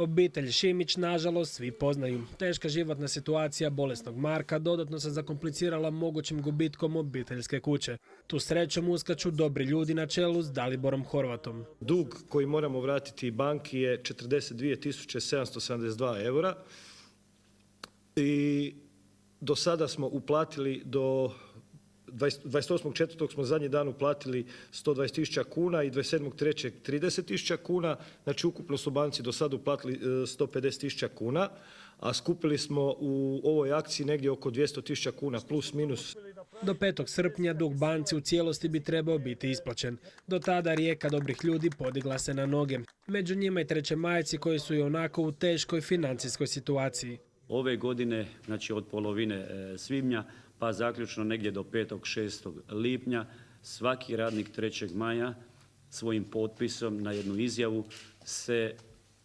Obitelj Šimić, nažalost, svi poznaju. Teška životna situacija bolesnog Marka dodatno se zakomplicirala mogućim gubitkom obiteljske kuće. Tu srećom uskaču dobri ljudi na čelu s Daliborom Horvatom. Dug koji moramo vratiti banki je 42.772 eura i do sada smo uplatili do 28.4. smo zadnji dan uplatili 120.000 kuna i 27.3. 30.000 kuna, znači ukupno su banci do sada uplatili 150.000 kuna, a skupili smo u ovoj akciji negdje oko 200.000 kuna plus minus. Do 5. srpnja dug banci u cijelosti bi trebao biti isplaćen. Do tada rijeka dobrih ljudi podigla se na noge. Među njima i trećemajci koji su i onako u teškoj financijskoj situaciji. Ove godine, znači od polovine svibnja pa zaključno negdje do 5. 6. lipnja, svaki radnik 3. maja svojim potpisom na jednu izjavu se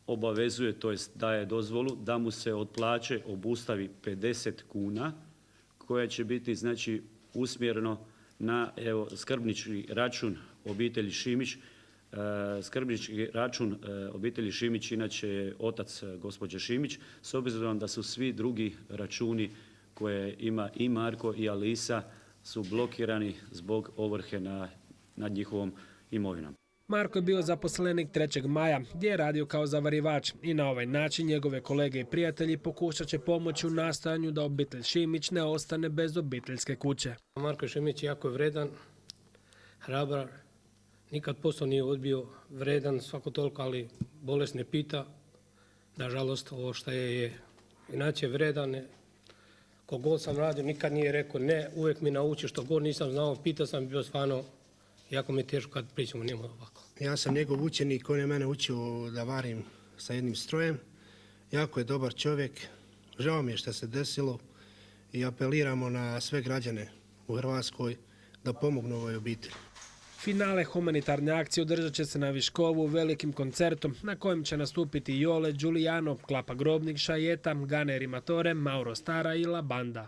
obavezuje, to jest daje dozvolu da mu se od plaće obustavi 50 kuna koja će biti znači usmjereno na skrbnički račun obitelji Šimić. Skrbnički račun obitelji Šimić inače je otac gospođe Šimić, s obzirom da su svi drugi računi koje ima i Marko i Alisa su blokirani zbog ovrhe nad njihovom imovinom. Marko je bio zaposlenik 3. maja gdje je radio kao zavarivač i na ovaj način njegove kolege i prijatelji pokušat će pomoći u nastojanju da obitelj Šimić ne ostane bez obiteljske kuće. Marko Šimić jako je vredan, hrabar, nikad posao nije odbio, vredan svako toliko, ali bolest ne pita. Nažalost, ovo što je inače vredan. Kogod sam radio, nikad nije rekao ne, uvijek mi nauči što god nisam znao, pitao sam, bio stvarno, jako mi je teško kad pričamo njemu ovako. Ja sam njegov učenik, on je mene učio da varim sa jednim strojem. Jako je dobar čovjek, žao mi je što se desilo i apeliramo na sve građane u Hrvatskoj da pomognu ovoj obitelji. Finale humanitarne akcije održat će se na Viškovu velikim koncertom na kojem će nastupiti Jole, Giuliano, Klapa Grobnik, Šajeta, Gane Rimatore, Mauro Stara i La Banda.